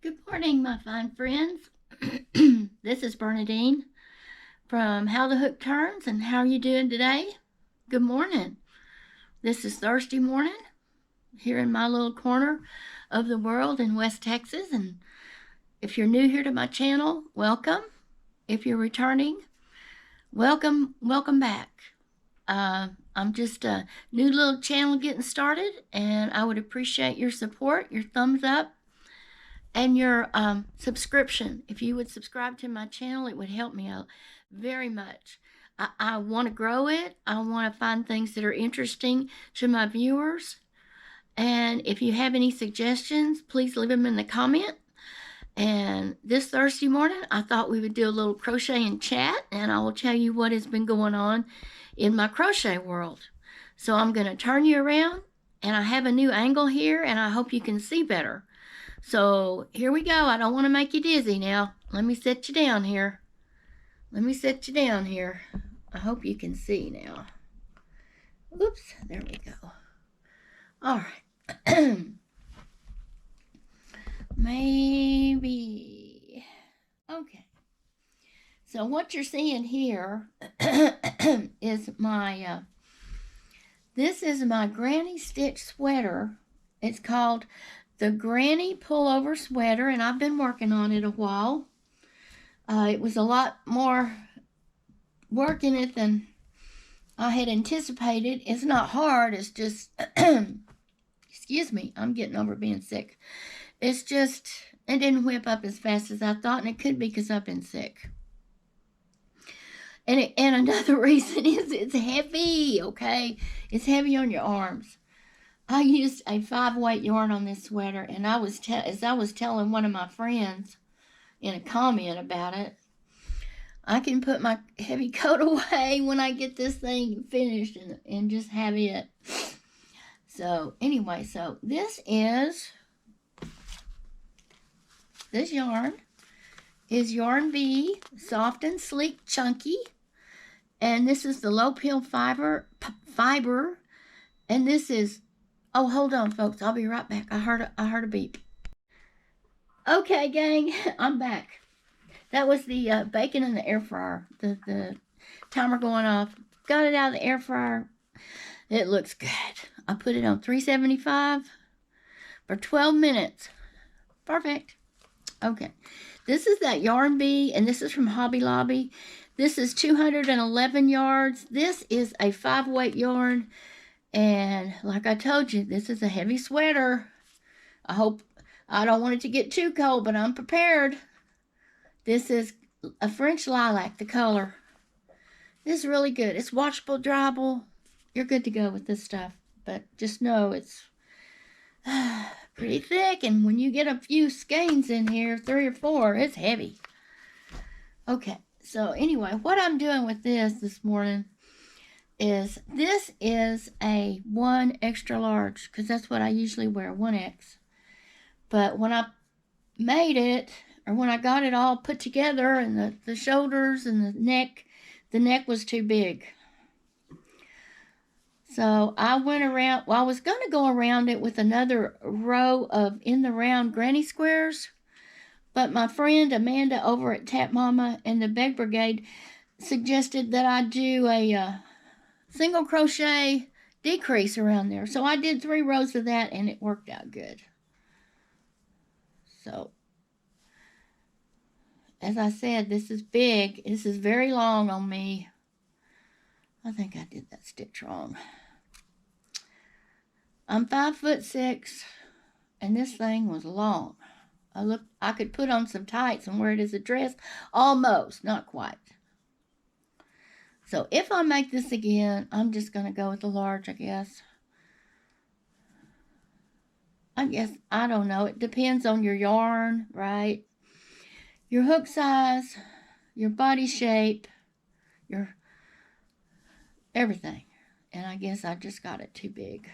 Good morning, my fine friends. This is Bernadine from How the Hook Turns, and how are you doing today? Good morning. This is Thursday morning here in my little corner of the world in West Texas, and if you're new here to my channel, welcome. If you're returning, welcome back. I'm just a new little channel getting started, and I would appreciate your support, your thumbs up, and your subscription. If you would subscribe to my channel, it would help me out very much. I want to grow it. I want to find things that are interesting to my viewers. And if you have any suggestions, please leave them in the comment. And this Thursday morning, I thought we would do a little crochet and chat, and I will tell you what has been going on in my crochet world. So I'm going to turn you around, and I have a new angle here, and I hope you can see better. So here we go. I don't want to make you dizzy now. Let me set you down here. I hope you can see now. Oops, there we go. All right. Maybe. Okay. So what you're seeing here is my, this is my granny stitch sweater. It's called the Granny Pullover Sweater, and I've been working on it a while. It was a lot more work in it than I had anticipated. It's not hard. It's just, excuse me, I'm getting over being sick. It's just, it didn't whip up as fast as I thought, and it could be because I've been sick. And another reason is it's heavy, okay? It's heavy on your arms. I used a 5-weight yarn on this sweater, and as I was telling one of my friends in a comment about it, I can put my heavy coat away when I get this thing finished and just have it. So anyway, so this yarn is Yarn B, soft and sleek, chunky, and this is the low peel fiber, and this is, oh, hold on, folks. I'll be right back. I heard a beep. Okay, gang, I'm back. That was the bacon in the air fryer. The timer going off. Got it out of the air fryer. It looks good. I put it on 375 for 12 minutes. Perfect. Okay. This is that Yarn Bee, and this is from Hobby Lobby. This is 211 yards. This is a 5-weight yarn. And like I told you, this is a heavy sweater. I don't want it to get too cold, but I'm prepared. This is a French lilac, the color. This is really good. It's washable, dryable. You're good to go with this stuff. But just know it's pretty thick. And when you get a few skeins in here, 3 or 4, it's heavy. Okay, so anyway, what I'm doing with this morning is this is a 1 extra large, because that's what I usually wear, 1X. But when I made it, or when I got it all put together, and the shoulders and the neck was too big. So I went around, well, I was going to go around it with another row of in the round granny squares, but my friend Amanda over at Tap Mama and the Beg Brigade suggested that I do a single crochet decrease around there. So I did 3 rows of that, and it worked out good. So as I said, this is big. This is very long on me. I think I did that stitch wrong. I'm 5'6", and this thing was long. I could put on some tights and wear it as a dress. Almost, not quite. So if I make this again, I'm just going to go with the large, I guess. I don't know. It depends on your yarn, right? Your hook size, your body shape, your everything. And I guess I just got it too big.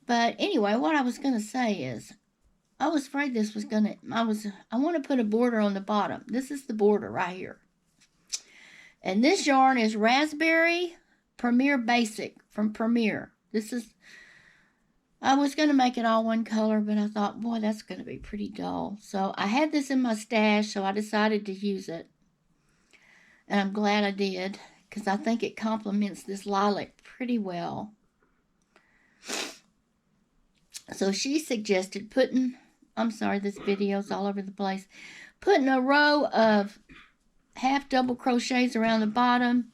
But anyway, what I was going to say is, I was afraid this was going to, I want to put a border on the bottom. This is the border right here. And this yarn is Raspberry Premier Basic from Premier. This is, I was going to make it all one color, but I thought, boy, that's going to be pretty dull. So I had this in my stash, so I decided to use it. And I'm glad I did, because I think it complements this lilac pretty well. So she suggested putting, I'm sorry, this video's all over the place, putting a row of half double crochets around the bottom.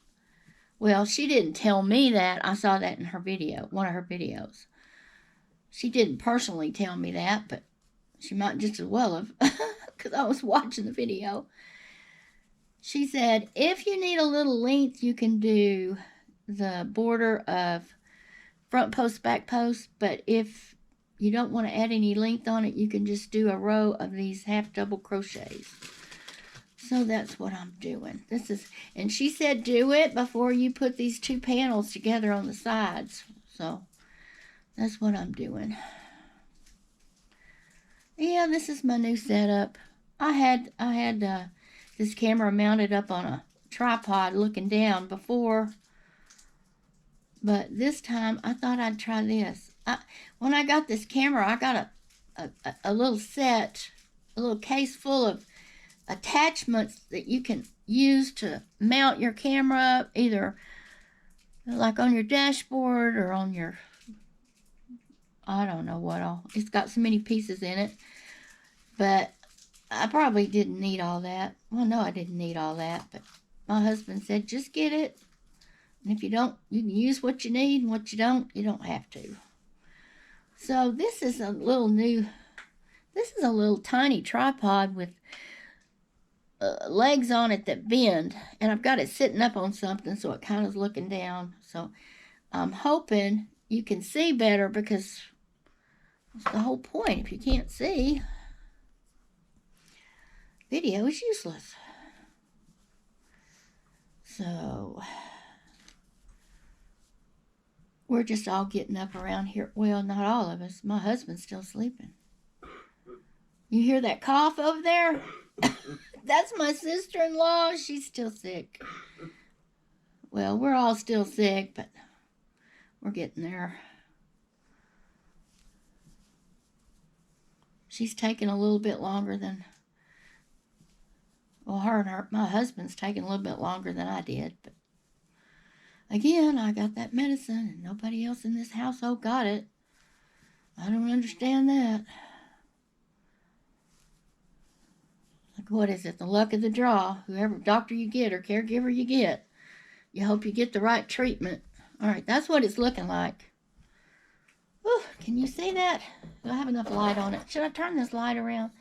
Well, she didn't tell me that. I saw that in her video, one of her videos. She didn't personally tell me that, but she might just as well have, because I was watching the video. She said, if you need a little length, you can do the border of front post, back post, but if you don't want to add any length on it, you can just do a row of these half double crochets. So that's what I'm doing. This is, and she said do it before you put these two panels together on the sides. So that's what I'm doing. Yeah, this is my new setup. I had this camera mounted up on a tripod looking down before, but this time I thought I'd try this. When I got this camera, I got a little set, a little case full of attachments that you can use to mount your camera, either like on your dashboard or on your, I don't know what all. It's got so many pieces in it, but I probably didn't need all that. Well, no, I didn't need all that, but my husband said just get it, and if you don't, you can use what you need, and what you don't have to. So this is a little tiny tripod with legs on it that bend, and I've got it sitting up on something, so it kind of is looking down. So I'm hoping you can see better, because that's the whole point. If you can't see, video is useless. So we're just all getting up around here. Well, not all of us. My husband's still sleeping. You hear that cough over there? That's my sister-in-law. She's still sick. Well, we're all still sick, but we're getting there. She's taking a little bit longer than, well, my husband's taking a little bit longer than I did. But again, I got that medicine, and nobody else in this household got it. I don't understand that. Like, what is it? The luck of the draw. Whoever doctor you get or caregiver you get, you hope you get the right treatment. All right, that's what it's looking like. Whew, can you see that? Do I have enough light on it? Should I turn this light around?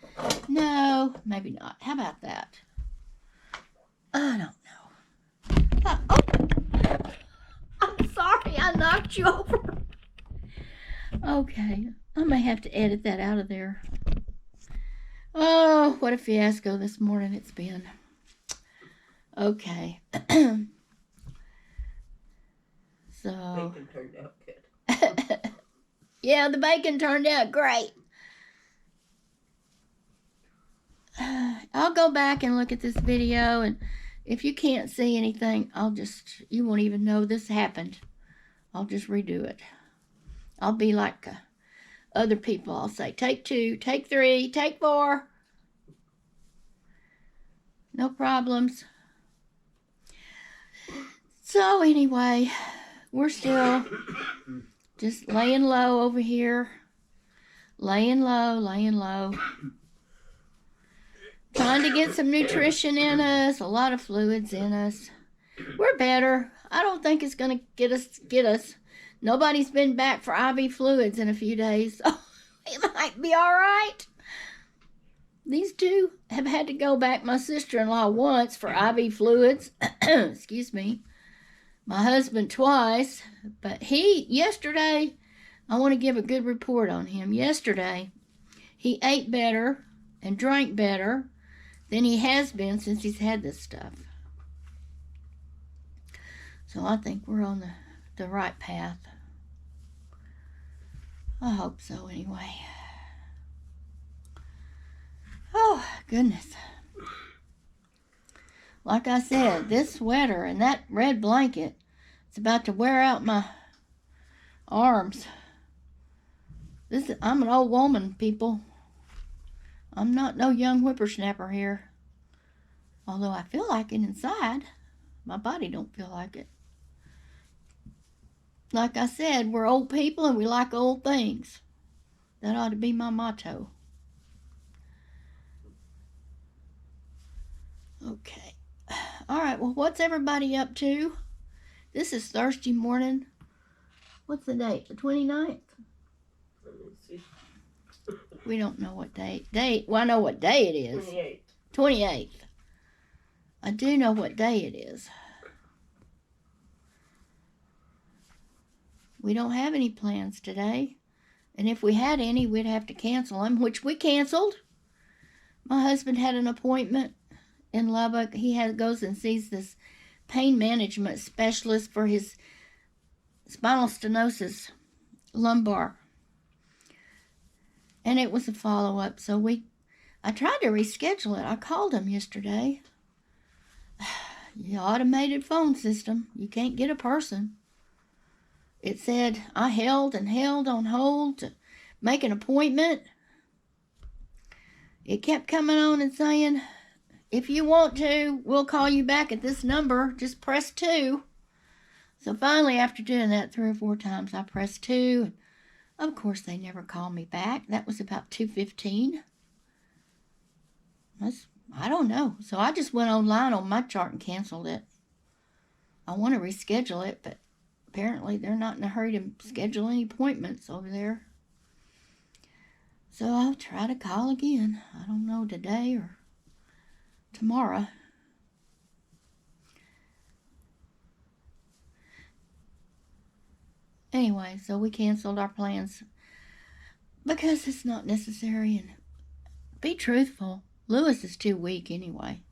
No, maybe not. How about that? I don't know. Oh, I'm sorry, I knocked you over. Okay, I may have to edit that out of there. Oh, what a fiasco this morning it's been. Okay. So. Bacon turned out good. Yeah, the bacon turned out great. I'll go back and look at this video, and if you can't see anything, you won't even know this happened. I'll just redo it. I'll be like other people. I'll say, take 2, take 3, take 4. No problems. So anyway, we're still just laying low over here. Laying low. Trying to get some nutrition in us, a lot of fluids in us. We're better. I don't think it's going to get us. Nobody's been back for IV fluids in a few days, so it might be all right. These two have had to go back. My sister-in-law once for IV fluids. Excuse me. My husband twice. But yesterday, I want to give a good report on him. Yesterday, he ate better and drank better than he has been since he's had this stuff. So I think we're on the right path. I hope so anyway. Oh, goodness. Like I said, this sweater and that red blanket, it's about to wear out my arms. I'm an old woman, people. I'm not no young whippersnapper here. Although I feel like it inside. My body don't feel like it. Like I said, we're old people and we like old things. That ought to be my motto. Okay. All right, well, what's everybody up to? This is Thursday morning. What's the date? The 29th? Let me see. We don't know what date. Well, I know what day it is. 28th. 28th. I do know what day it is. We don't have any plans today. And if we had any, we'd have to cancel them, which we canceled. My husband had an appointment in Lubbock. He goes and sees this pain management specialist for his spinal stenosis lumbar. And it was a follow-up, so I tried to reschedule it. I called him yesterday. The automated phone system, you can't get a person. It said I held on hold to make an appointment. It kept coming on and saying, if you want to, we'll call you back at this number. Just press 2. So finally, after doing that 3 or 4 times, I pressed 2. Of course, they never called me back. That was about 2:15. I don't know. So I just went online on my chart and canceled it. I want to reschedule it, but apparently they're not in a hurry to schedule any appointments over there. So I'll try to call again. I don't know, today or tomorrow. Anyway, so we canceled our plans because it's not necessary. And be truthful, Lewis is too weak anyway.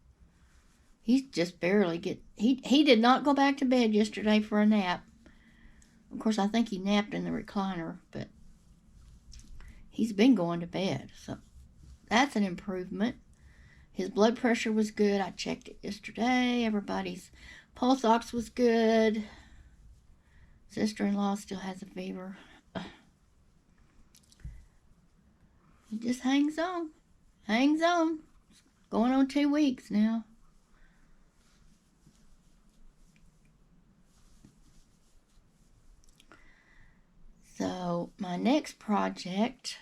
He's just barely he did not go back to bed yesterday for a nap. Of course, I think he napped in the recliner, but he's been going to bed, so that's an improvement. His blood pressure was good. I checked it yesterday. Everybody's pulse ox was good. Sister-in-law still has a fever. He just hangs on. Hangs on. It's going on 2 weeks now. So my next project,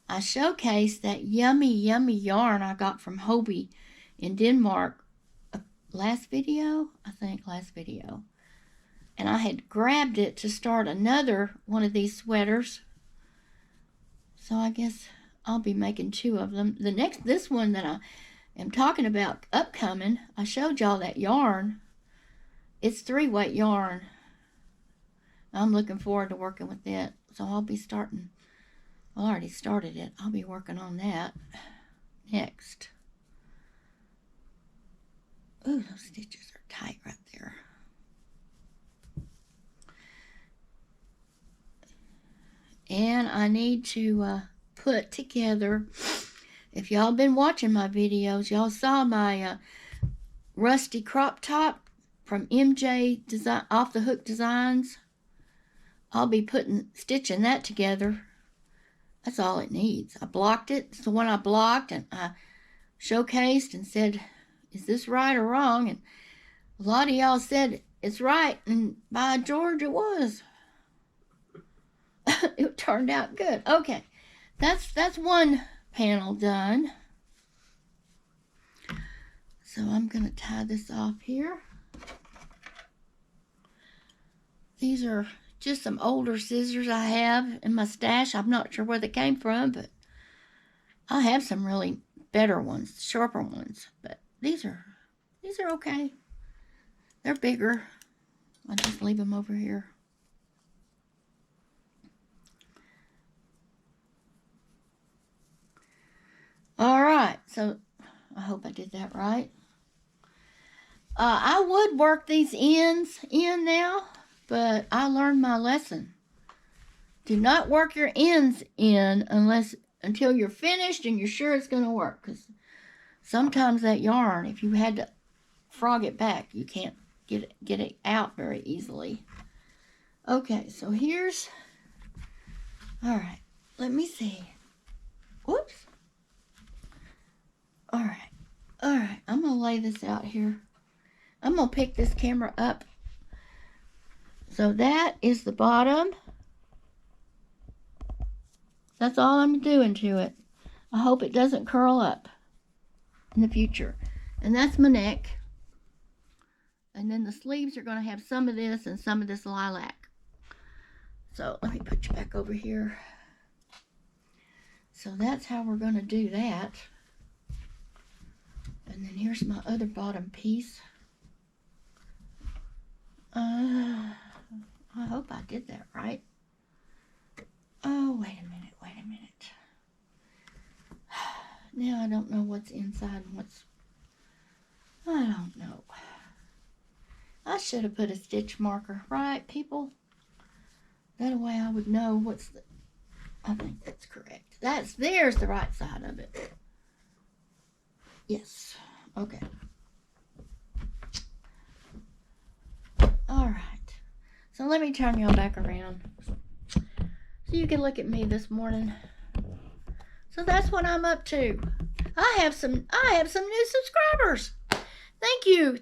I showcased that yummy yarn I got from Hobie in Denmark last video. And I had grabbed it to start another one of these sweaters. So I guess I'll be making 2 of them. This one that I am talking about upcoming, I showed y'all that yarn. It's 3-weight yarn. I'm looking forward to working with it. So I'll be starting. Well, I already started it. I'll be working on that next. Ooh, those stitches are tight right there. And I need to put together, if y'all been watching my videos, y'all saw my rusty crop top from MJ Design, Off the Hook Designs. I'll be stitching that together. That's all it needs. I blocked it. It's the one I blocked, and I showcased and said, is this right or wrong? And a lot of y'all said it's right, and by George, it was. It turned out good. Okay, that's one panel done. So I'm going to tie this off here. These are just some older scissors I have in my stash. I'm not sure where they came from, but I have some really better ones, sharper ones. But these are okay. They're bigger. I'll just leave them over here. All right, so I hope I did that right. I would work these ends in now, but I learned my lesson. Do not work your ends in until you're finished and you're sure it's going to work. Because sometimes that yarn, if you had to frog it back, you can't get it out very easily. Okay, so All right, let me see. Whoops. All right, I'm gonna lay this out here. I'm gonna pick this camera up. So that is the bottom. That's all I'm doing to it. I hope it doesn't curl up in the future. And that's my neck. And then the sleeves are going to have some of this and some of this lilac. So let me put you back over here. So that's how we're going to do that. And then here's my other bottom piece. I hope I did that right. Oh, wait a minute. Now I don't know what's inside and what's... I don't know. I should have put a stitch marker, right, people? That way I would know what's the... I think that's correct. There's the right side of it. Yes. Okay. All right. So let me turn y'all back around so you can look at me this morning. So that's what I'm up to. I have some new subscribers. Thank you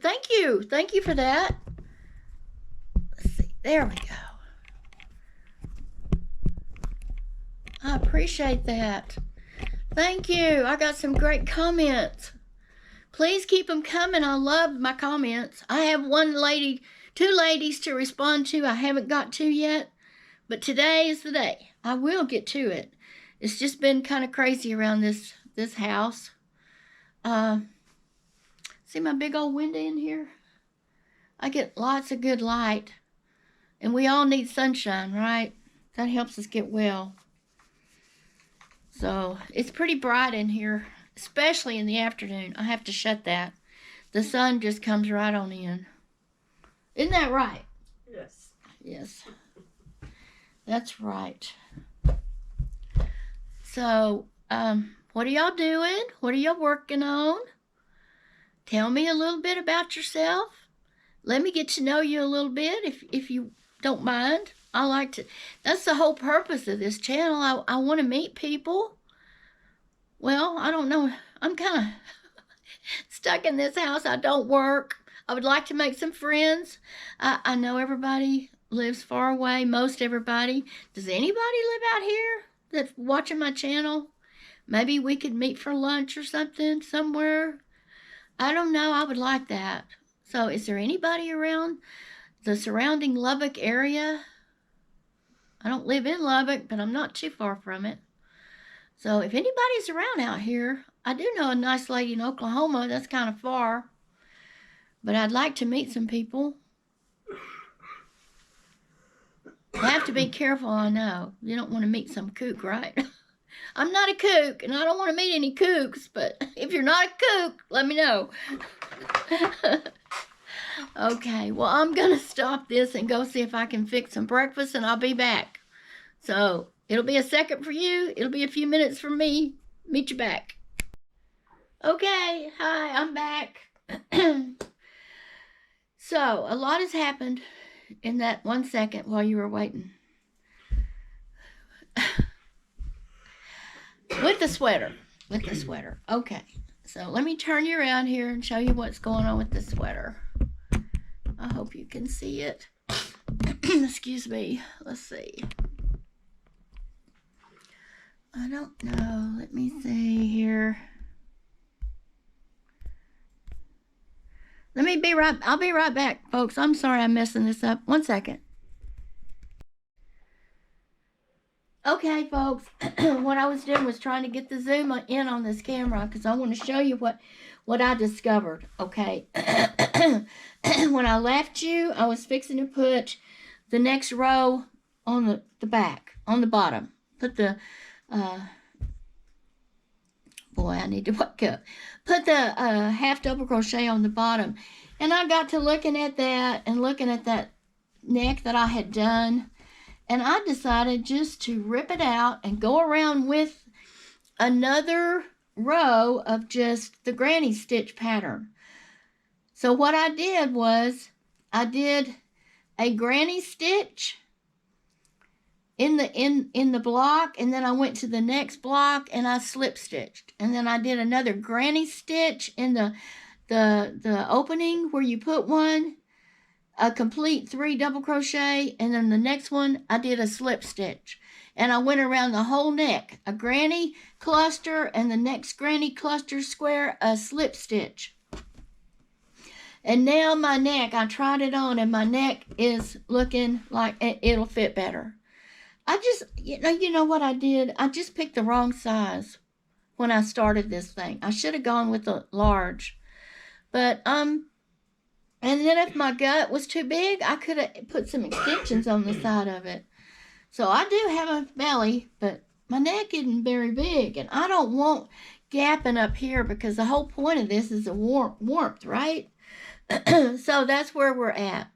for that. Let's see. There we go. I appreciate that. Thank you. I got some great comments. Please keep them coming. I love my comments. I have two ladies to respond to I haven't got to yet, but today is the day. I will get to it. It's just been kind of crazy around this house. See my big old window in here? I get lots of good light, and we all need sunshine, right? That helps us get well. So it's pretty bright in here, especially in the afternoon. I have to shut that. The sun just comes right on in. Isn't that right? Yes. Yes. That's right. So, what are y'all doing? What are y'all working on? Tell me a little bit about yourself. Let me get to know you a little bit if you don't mind. I like to, that's the whole purpose of this channel. I want to meet people. Well, I don't know. I'm kind of stuck in this house. I don't work. I would like to make some friends. I know everybody lives far away, most everybody. Does anybody live out here that's watching my channel? Maybe we could meet for lunch or something somewhere. I don't know. I would like that. So is there anybody around the surrounding Lubbock area? I don't live in Lubbock, but I'm not too far from it. So if anybody's around out here, I do know a nice lady in Oklahoma. That's kind of far. But I'd like to meet some people. You have to be careful, I know. You don't want to meet some kook, right? I'm not a kook, and I don't want to meet any kooks, but if you're not a kook, let me know. Okay, well, I'm going to stop this and go see if I can fix some breakfast, and I'll be back. So it'll be a second for you. It'll be a few minutes for me. Meet you back. Okay, hi, I'm back. So a lot has happened in that 1 second while you were waiting. With the sweater. Okay, so let me turn you around here and show you what's going on with the sweater. I hope you can see it. Excuse me. Let's see. I don't know. Let me see here. I'll be right back, folks. I'm sorry I'm messing this up. 1 second. Okay, folks. What I was doing was trying to get the zoom in on this camera because I want to show you what I discovered. Okay. When I left you, I was fixing to put the next row on the back, on the bottom. Put the boy, I need to wake up. Put the half double crochet on the bottom. And I got to looking at that and looking at that neck that I had done. And I decided just to rip it out and go around with another row of just the granny stitch pattern. So what I did was I did a granny stitch in the block, and then I went to the next block and I slip stitched, and then I did another granny stitch in the opening where you put one, a complete 3 double crochet, and then the next one I did a slip stitch, and I went around the whole neck, a granny cluster, and the next granny cluster square, a slip stitch. And now my neck, I tried it on, and my neck is looking like it'll fit better. I just, you know what I did? I just picked the wrong size when I started this thing. I should have gone with a large. But, and then if my gut was too big, I could have put some extensions on the side of it. So I do have a belly, but my neck isn't very big. And I don't want gapping up here because the whole point of this is the warmth, right? So that's where we're at.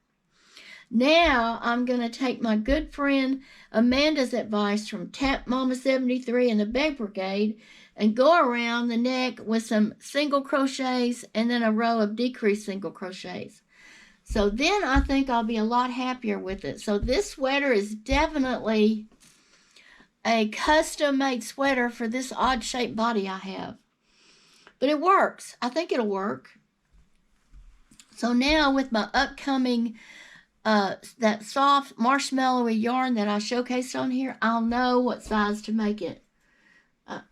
Now I'm going to take my good friend Amanda's advice from Tap Mama 73 and the Beg Brigade and go around the neck with some single crochets and then a row of decreased single crochets. So then I think I'll be a lot happier with it. So this sweater is definitely a custom-made sweater for this odd-shaped body I have. But it works. I think it'll work. So now with my upcoming that soft marshmallowy yarn that I showcased on here, I'll know what size to make it.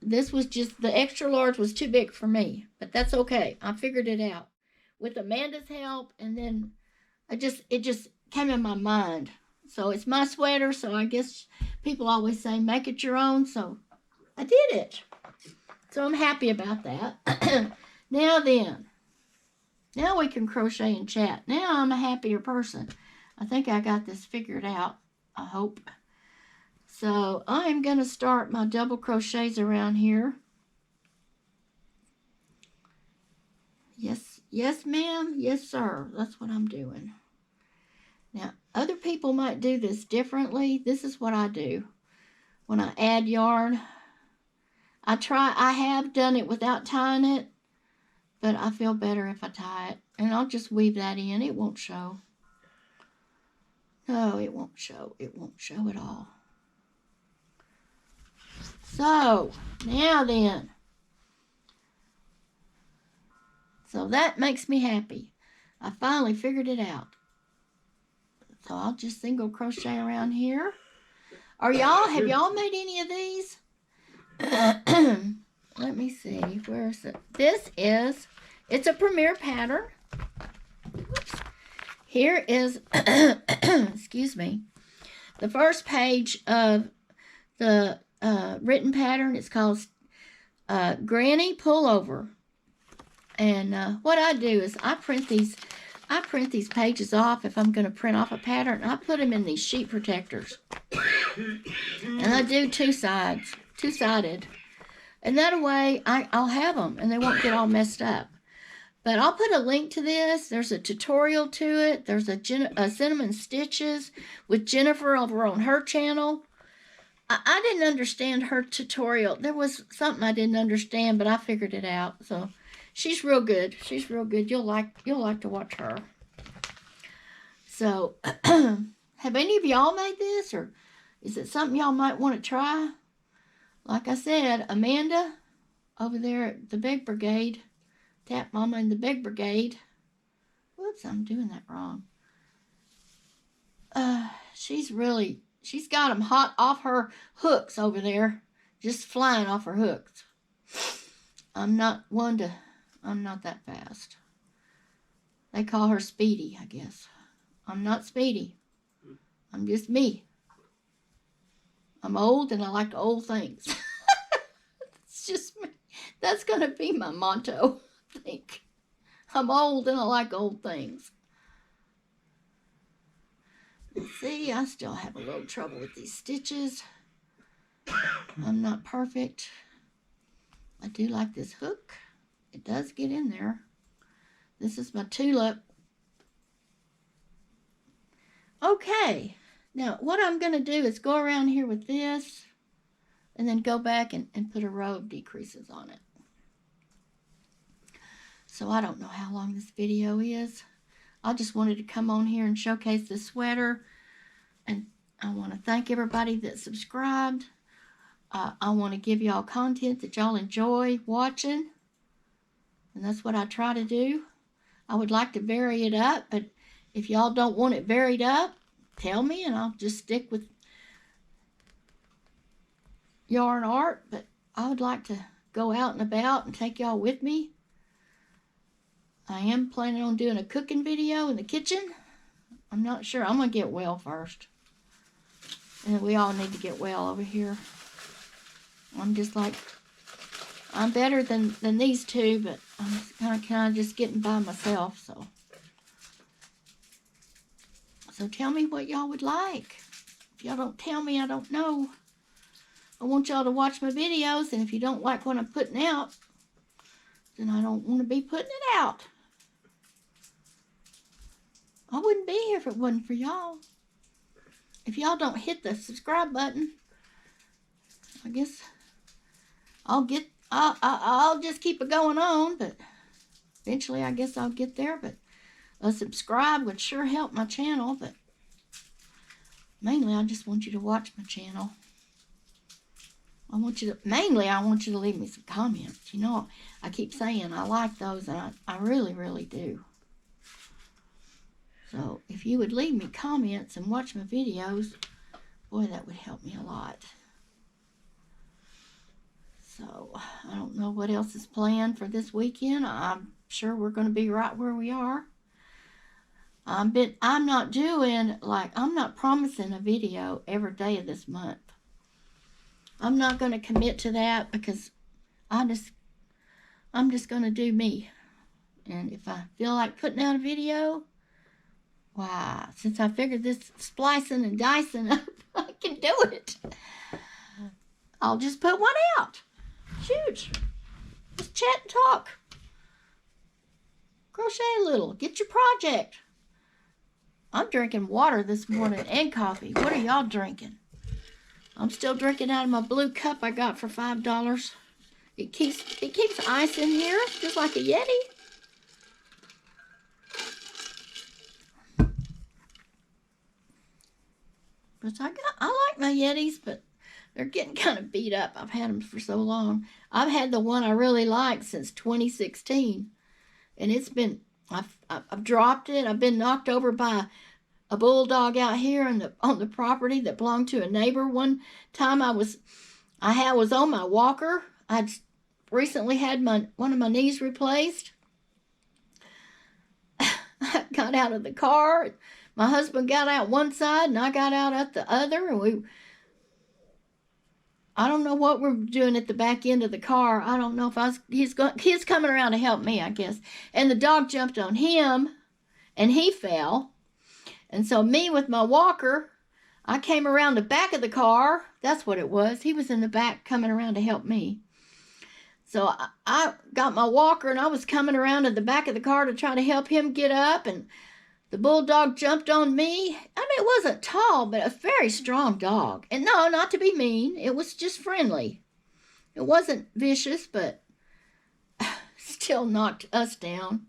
This was just, the extra large was too big for me, but that's okay. I figured it out with Amanda's help, and then it just came in my mind. So it's my sweater, so I guess people always say make it your own, so I did it. So I'm happy about that. Now we can crochet and chat. Now I'm a happier person. I think I got this figured out, I hope. So I am going to start my double crochets around here. Yes ma'am, yes sir, that's what I'm doing. Now other people might do this differently. This is what I do when I add yarn. I have done it without tying it, but I feel better if I tie it. And I'll just weave that in. It won't show. No, it won't show. It won't show at all. So, now then. So that makes me happy. I finally figured it out. So I'll just single crochet around here. Have y'all made any of these? Let me see. Where is it? It's a Premier pattern. Oops. Here is, excuse me, the first page of the written pattern. It's called Granny Pullover. And what I do is I print these pages off if I'm going to print off a pattern. I put them in these sheet protectors. And I do two-sided. And that way I'll have them and they won't get all messed up. But I'll put a link to this. There's a tutorial to it. There's a Cinnamon Stitches with Jennifer over on her channel. I didn't understand her tutorial. There was something I didn't understand, but I figured it out. So she's real good. She's real good. You'll like to watch her. So have any of y'all made this, or is it something y'all might want to try? Like I said, Amanda over there at the Beg Brigade, Tap Mama and the Beg Brigade. Whoops, I'm doing that wrong. She's got them hot off her hooks over there. Just flying off her hooks. I'm not that fast. They call her Speedy, I guess. I'm not Speedy. I'm just me. I'm old and I like old things. It's just me. That's going to be my motto, I think. I'm old and I like old things. See, I still have a little trouble with these stitches. I'm not perfect. I do like this hook. It does get in there. This is my tulip. Okay. Now, what I'm going to do is go around here with this and then go back and put a row of decreases on it. So I don't know how long this video is. I just wanted to come on here and showcase this sweater. And I want to thank everybody that subscribed. I want to give y'all content that y'all enjoy watching. And that's what I try to do. I would like to vary it up, but if y'all don't want it varied up, tell me and I'll just stick with yarn art. But I would like to go out and about and take y'all with me. I am planning on doing a cooking video in the kitchen. I'm not sure. I'm going to get well first. And we all need to get well over here. I'm just like, I'm better than these two, but I'm kind of just getting by myself, so. So tell me what y'all would like. If y'all don't tell me, I don't know. I want y'all to watch my videos, and if you don't like what I'm putting out, then I don't want to be putting it out. I wouldn't be here if it wasn't for y'all. If y'all don't hit the subscribe button, I guess I'll just keep it going on, but eventually I guess I'll get there. But a subscribe would sure help my channel, but mainly I just want you to watch my channel. I want you to leave me some comments. You know, I keep saying I like those, and I really, really do. So if you would leave me comments and watch my videos, boy, that would help me a lot. So I don't know what else is planned for this weekend. I'm sure we're going to be right where we are. I'm not promising a video every day of this month. I'm not going to commit to that because I'm just going to do me. And if I feel like putting out a video, why, since I figured this splicing and dicing up, I can do it. I'll just put one out. Shoot. Just chat and talk. Crochet a little. Get your project. I'm drinking water this morning and coffee. What are y'all drinking? I'm still drinking out of my blue cup I got for $5. It keeps ice in here, just like a Yeti. But I like my Yetis, but they're getting kind of beat up. I've had them for so long. I've had the one I really like since 2016, and it's been I've dropped it. I've been knocked over by a bulldog out here on the property that belonged to a neighbor. One time I was on my walker. I'd recently had one of my knees replaced. I got out of the car. My husband got out one side and I got out at the other, and I don't know what we're doing at the back end of the car. I don't know if he's coming around to help me, I guess. And the dog jumped on him and he fell. And so me with my walker, I came around the back of the car. That's what it was. He was in the back coming around to help me. So I got my walker and I was coming around to the back of the car to try to help him get up, and the bulldog jumped on me. I mean, it wasn't tall, but a very strong dog. And no, not to be mean. It was just friendly. It wasn't vicious, but still knocked us down.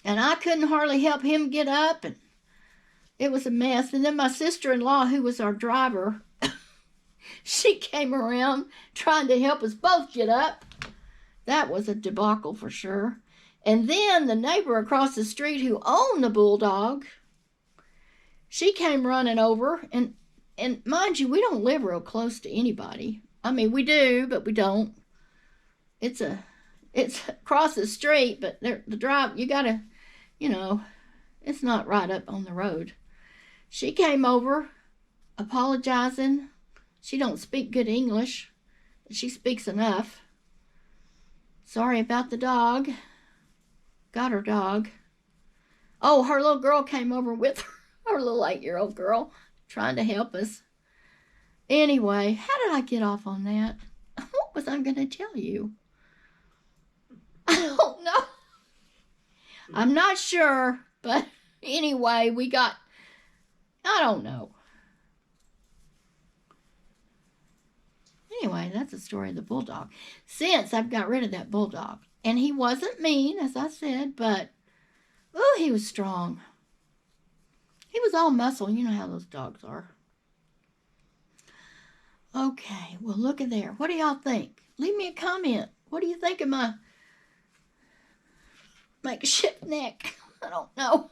And I couldn't hardly help him get up, and it was a mess. And then my sister-in-law, who was our driver, she came around trying to help us both get up. That was a debacle for sure. And then the neighbor across the street who owned the bulldog, she came running over. And mind you, we don't live real close to anybody. I mean, we do, but we don't. It's across the street, but the drive, you gotta, it's not right up on the road. She came over apologizing. She don't speak good English. She speaks enough. Sorry about the dog. Got her dog. Oh, her little girl came over with her, her little 8-year-old girl, trying to help us. Anyway, how did I get off on that? What was I going to tell you? I don't know. I'm not sure, but anyway, I don't know. Anyway, that's the story of the bulldog. Since I've got rid of that bulldog. And he wasn't mean, as I said, but, he was strong. He was all muscle. You know how those dogs are. Okay, well, look at there. What do y'all think? Leave me a comment. What do you think of my makeshift neck? I don't know.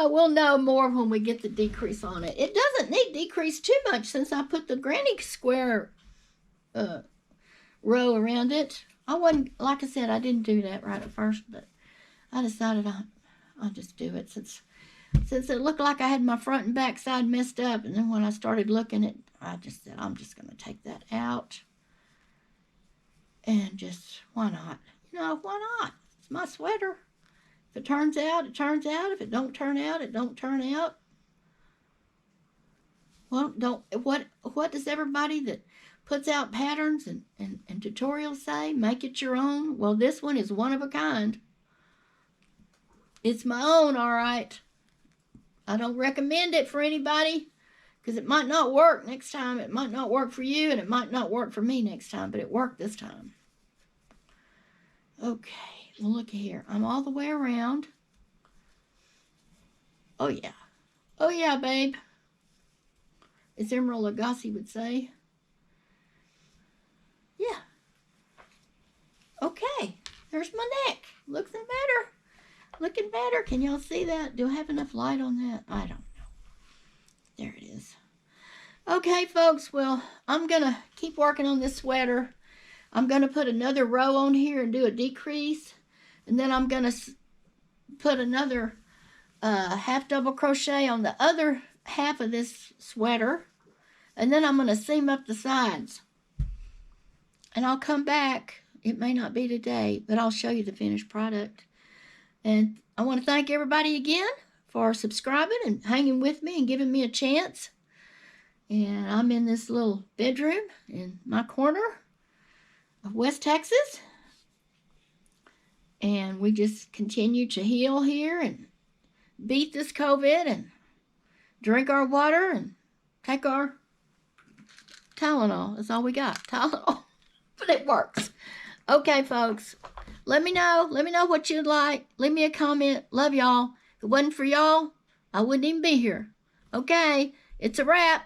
We'll know more when we get the decrease on it. It doesn't need decrease too much since I put the granny square row around it. I wasn't, like I said, I didn't do that right at first, but I decided I'll just do it since it looked like I had my front and back side messed up. And then when I started looking at, I just said, I'm just going to take that out. And just, why not? You know, why not? It's my sweater. If it turns out, it turns out. If it don't turn out, it don't turn out. Well, what does everybody that puts out patterns and tutorials say? Make it your own. Well, this one is one of a kind. It's my own, all right. I don't recommend it for anybody because it might not work next time. It might not work for you, and it might not work for me next time, but it worked this time. Okay, well, look here. I'm all the way around. Oh, yeah. Oh, yeah, babe. As Emerald Lagasse would say. Yeah. Okay, there's my neck. Looking better. Looking better. Can y'all see that? Do I have enough light on that? I don't know. There it is. Okay, folks. Well, I'm going to keep working on this sweater. I'm going to put another row on here and do a decrease. And then I'm going to put another half double crochet on the other half of this sweater. And then I'm going to seam up the sides. And I'll come back. It may not be today, but I'll show you the finished product. And I want to thank everybody again for subscribing and hanging with me and giving me a chance. And I'm in this little bedroom in my corner of West Texas. And we just continue to heal here and beat this COVID and drink our water and take our Tylenol. That's all we got, Tylenol. But it works. Okay, folks. Let me know. Let me know what you'd like. Leave me a comment. Love y'all. If it wasn't for y'all, I wouldn't even be here. Okay, it's a wrap.